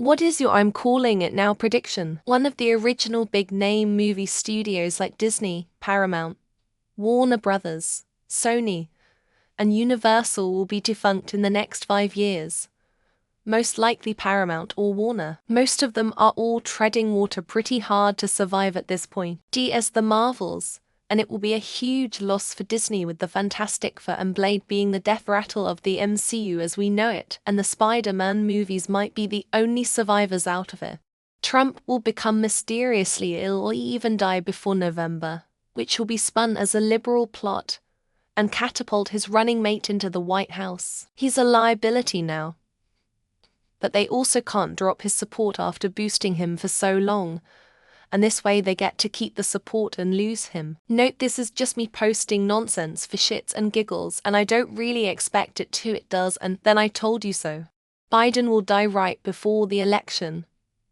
What is your I'm calling it now prediction? One of the original big-name movie studios like Disney, Paramount, Warner Brothers, Sony, and Universal will be defunct in the next 5 years. Most likely Paramount or Warner. Most of them are all treading water pretty hard to survive at this point. D.S. The Marvels, and it will be a huge loss for Disney, with the Fantastic Four and Blade being the death rattle of the MCU as we know it, and the Spider-Man movies might be the only survivors out of it. Trump will become mysteriously ill or even die before November, which will be spun as a liberal plot and catapult his running mate into the White House. He's a liability now, but they also can't drop his support after boosting him for so long, and this way they get to keep the support and lose him. Note, this is just me posting nonsense for shits and giggles, and I don't really expect it to. It does, and then I told you so. Biden will die right before the election,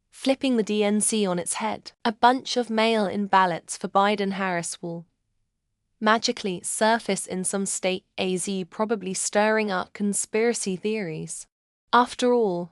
flipping the DNC on its head. A bunch of mail-in ballots for Biden-Harris will magically surface in some state, AZ, probably stirring up conspiracy theories. After all,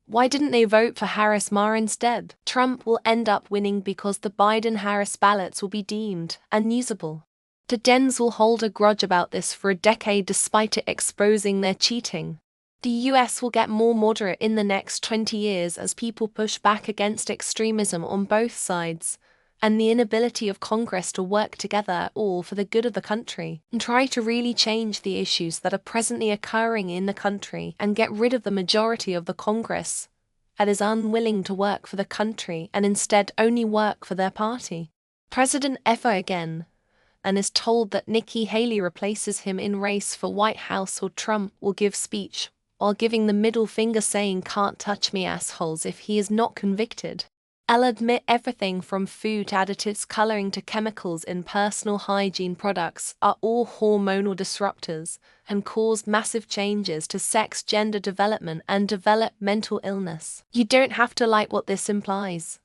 why didn't they vote for Harris-Mar instead? Trump will end up winning because the Biden-Harris ballots will be deemed unusable. The Dems will hold a grudge about this for a decade despite it exposing their cheating. The US will get more moderate in the next 20 years as people push back against extremism on both sides, and the inability of Congress to work together, all for the good of the country, and try to really change the issues that are presently occurring in the country and get rid of the majority of the Congress that is unwilling to work for the country and instead only work for their party. President ever again, and is told that Nikki Haley replaces him in race for White House, or Trump will give speech while giving the middle finger saying "can't touch me assholes" if he is not convicted. I'll admit everything from food additives, coloring to chemicals in personal hygiene products are all hormonal disruptors and cause massive changes to sex, gender development, and developmental illness. You don't have to like what this implies,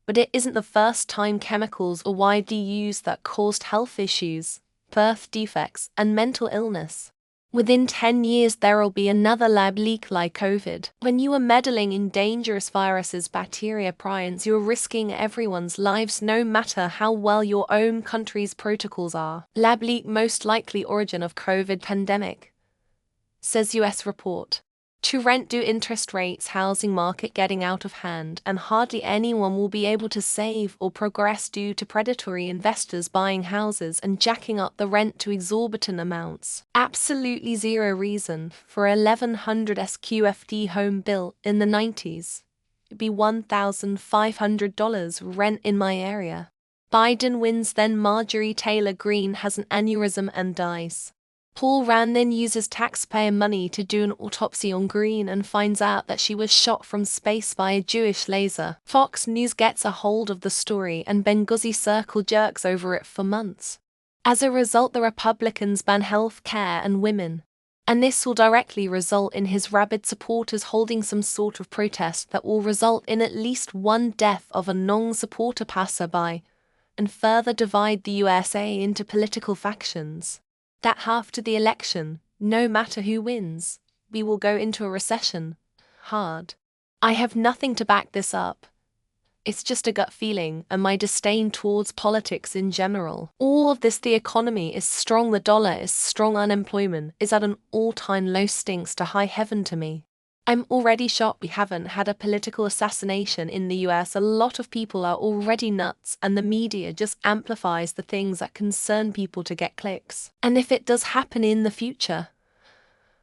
but it isn't the first time chemicals are widely used that caused health issues, birth defects, and mental illness. Within 10 years there will be another lab leak like COVID. When you are meddling in dangerous viruses, bacteria, prions, you are risking everyone's lives no matter how well your own country's protocols are. Lab leak most likely origin of COVID pandemic, says US report. To rent due interest rates, housing market getting out of hand, and hardly anyone will be able to save or progress due to predatory investors buying houses and jacking up the rent to exorbitant amounts. Absolutely zero reason for a $1,100 SQFD home built in the 90s. It'd be $1,500 rent in my area. Biden wins, then Marjorie Taylor Greene has an aneurysm and dies. Paul Rand then uses taxpayer money to do an autopsy on Greene and finds out that she was shot from space by a Jewish laser. Fox News gets a hold of the story and Benghazi circle jerks over it for months. As a result, the Republicans ban health care and women, and this will directly result in his rabid supporters holding some sort of protest that will result in at least one death of a non-supporter passerby and further divide the USA into political factions. That after the election, no matter who wins, we will go into a recession. Hard. I have nothing to back this up. It's just a gut feeling and my disdain towards politics in general. All of this, the economy is strong, the dollar is strong, unemployment is at an all-time low, stinks to high heaven to me. I'm already shocked we haven't had a political assassination in the US. A lot of people are already nuts and the media just amplifies the things that concern people to get clicks. And if it does happen in the future,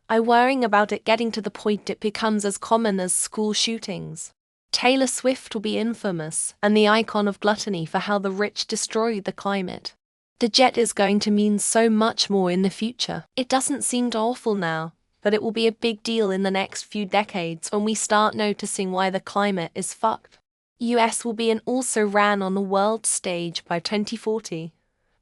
I'm worrying about it getting to the point it becomes as common as school shootings. Taylor Swift will be infamous and the icon of gluttony for how the rich destroyed the climate. The jet is going to mean so much more in the future. It doesn't seem awful now, but it will be a big deal in the next few decades when we start noticing why the climate is fucked. US will be and also ran on the world stage by 2040.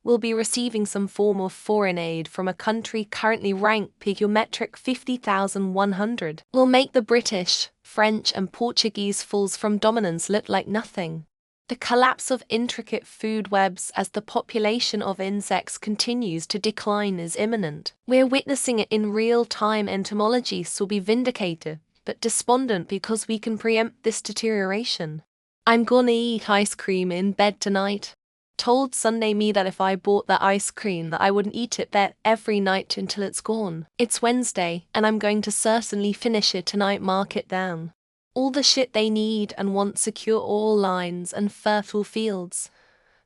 We'll be receiving some form of foreign aid from a country currently ranked picometric 50,100. We'll make the British, French and Portuguese falls from dominance look like nothing. The collapse of intricate food webs as the population of insects continues to decline is imminent. We're witnessing it in real time. Entomologists will be vindicated but despondent because we can preempt this deterioration. I'm gonna eat ice cream in bed tonight. Told Sunday me that if I bought that ice cream that I wouldn't eat it there every night until it's gone. It's Wednesday, and I'm going to certainly finish it tonight. Mark it down. All the shit they need and want: secure oil lines and fertile fields.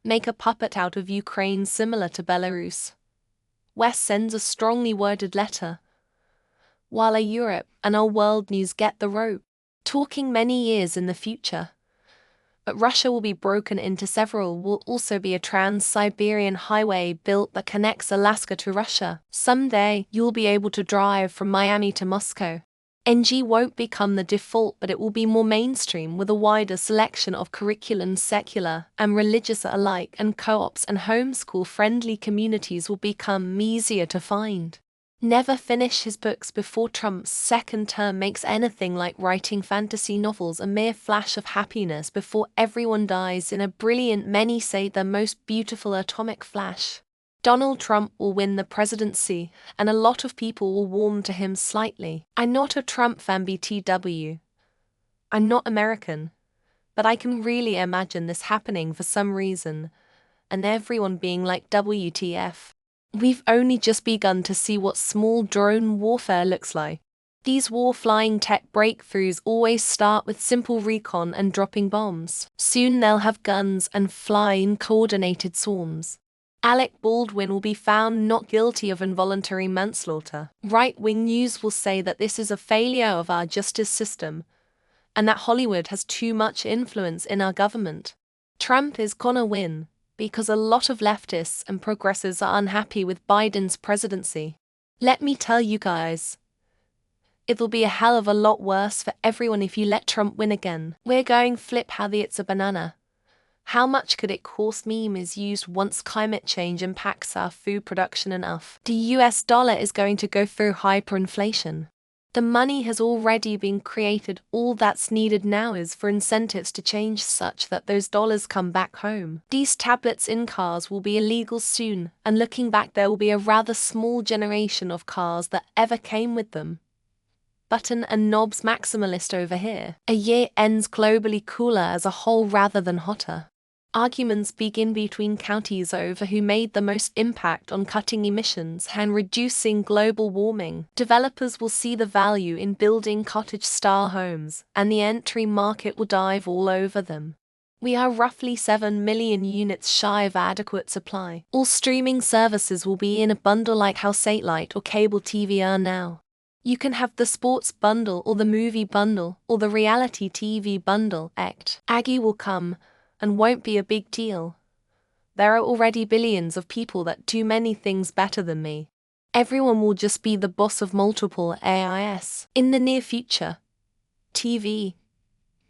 Make a puppet out of Ukraine similar to Belarus. West sends a strongly worded letter, while Europe and our world news get the rope. Talking many years in the future. But Russia will be broken into several. Will also be a trans-Siberian highway built that connects Alaska to Russia. Someday, you'll be able to drive from Miami to Moscow. NG won't become the default, but it will be more mainstream with a wider selection of curriculums. Secular and religious alike, and co-ops and homeschool-friendly communities will become easier to find. Never finish his books before Trump's second term makes anything like writing fantasy novels a mere flash of happiness before everyone dies in a brilliant, many say the most beautiful atomic flash. Donald Trump will win the presidency, and a lot of people will warm to him slightly. I'm not a Trump fan, BTW. I'm not American, but I can really imagine this happening for some reason, and everyone being like, WTF. We've only just begun to see what small drone warfare looks like. These war-flying tech breakthroughs always start with simple recon and dropping bombs. Soon they'll have guns and fly in coordinated swarms. Alec Baldwin will be found not guilty of involuntary manslaughter. Right-wing news will say that this is a failure of our justice system, and that Hollywood has too much influence in our government. Trump is gonna win, because a lot of leftists and progressives are unhappy with Biden's presidency. Let me tell you guys, it'll be a hell of a lot worse for everyone if you let Trump win again. We're going flip how the it's a banana. How much could it cost? Meme is used once climate change impacts our food production enough. The US dollar is going to go through hyperinflation. The money has already been created. All that's needed now is for incentives to change such that those dollars come back home. These tablets in cars will be illegal soon, and looking back there will be a rather small generation of cars that ever came with them. Button and knobs maximalist over here. A year ends globally cooler as a whole rather than hotter. Arguments begin between counties over who made the most impact on cutting emissions and reducing global warming. Developers will see the value in building cottage-style homes, and the entry market will dive all over them. We are roughly 7 million units shy of adequate supply. All streaming services will be in a bundle like how satellite or cable TV are now. You can have the sports bundle or the movie bundle or the reality TV bundle. Aggie will come, and won't be a big deal. There are already billions of people that do many things better than me. Everyone will just be the boss of multiple AIS. In the near future, TV,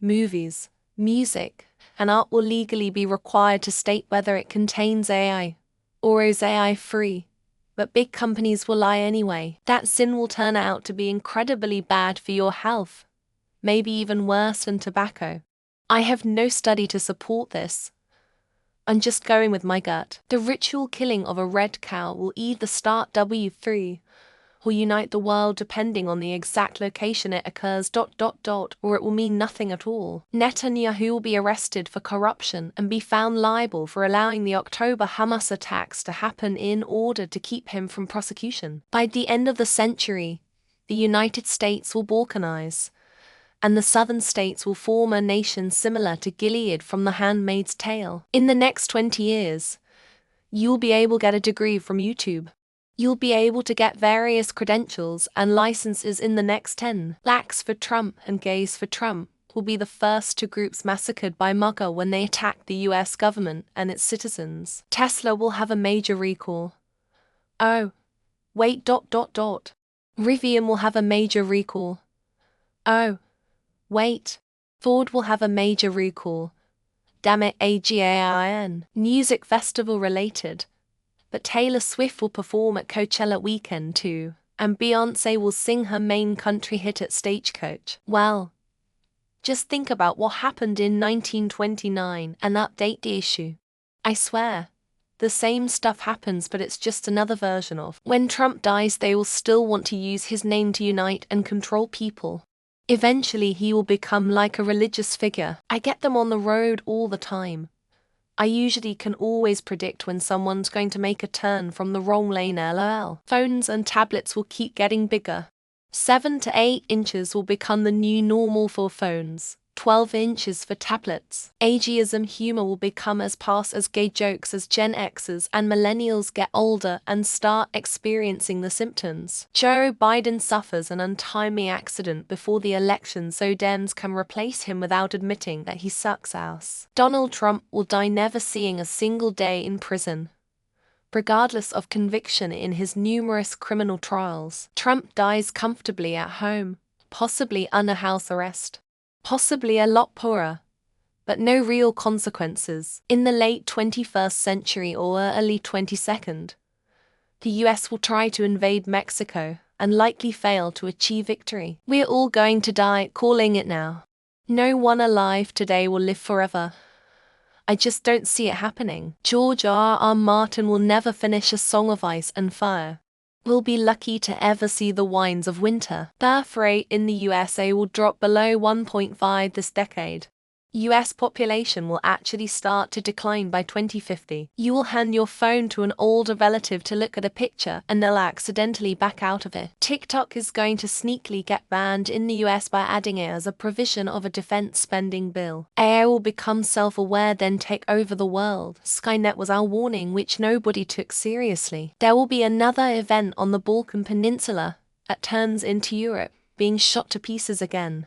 movies, music, and art will legally be required to state whether it contains AI or is AI free. But big companies will lie anyway. That sin will turn out to be incredibly bad for your health, maybe even worse than tobacco. I have no study to support this. I'm just going with my gut. The ritual killing of a red cow will either start W3 or unite the world depending on the exact location it occurs. Or it will mean nothing at all. Netanyahu will be arrested for corruption and be found liable for allowing the October Hamas attacks to happen in order to keep him from prosecution. By the end of the century, the United States will balkanize, and the southern states will form a nation similar to Gilead from The Handmaid's Tale. In the next 20 years, you'll be able to get a degree from YouTube. You'll be able to get various credentials and licenses in the next 10. Blacks for Trump and gays for Trump will be the first two groups massacred by MAGA when they attack the US government and its citizens. Tesla will have a major recall. Oh, wait. Rivian will have a major recall. Oh, wait. Ford will have a major recall. Damn it, AGAIN. Music festival related. But Taylor Swift will perform at Coachella weekend too, and Beyoncé will sing her main country hit at Stagecoach. Well, just think about what happened in 1929 and update the issue. I swear, the same stuff happens, but it's just another version of. When Trump dies, they will still want to use his name to unite and control people. Eventually he will become like a religious figure. I get them on the road all the time. I usually can always predict when someone's going to make a turn from the wrong lane, lol. Phones and tablets will keep getting bigger. 7 to 8 inches will become the new normal for phones. 12 inches for tablets. Ageism humor will become as past as gay jokes as Gen Xers and millennials get older and start experiencing the symptoms. Joe Biden suffers an untimely accident before the election so Dems can replace him without admitting that he sucks ass. Donald Trump will die never seeing a single day in prison. Regardless of conviction in his numerous criminal trials, Trump dies comfortably at home, possibly under house arrest. Possibly a lot poorer, but no real consequences. In the late 21st century or early 22nd, the US will try to invade Mexico and likely fail to achieve victory. We're all going to die, calling it now. No one alive today will live forever. I just don't see it happening. George R.R. Martin will never finish A Song of Ice and Fire. We'll be lucky to ever see the winds of winter. Birth rate in the USA will drop below 1.5 this decade. US population will actually start to decline by 2050. You will hand your phone to an older relative to look at a picture and they'll accidentally back out of it. TikTok is going to sneakily get banned in the US by adding it as a provision of a defense spending bill. AI will become self-aware then take over the world. Skynet was our warning which nobody took seriously. There will be another event on the Balkan Peninsula that turns into Europe being shot to pieces again.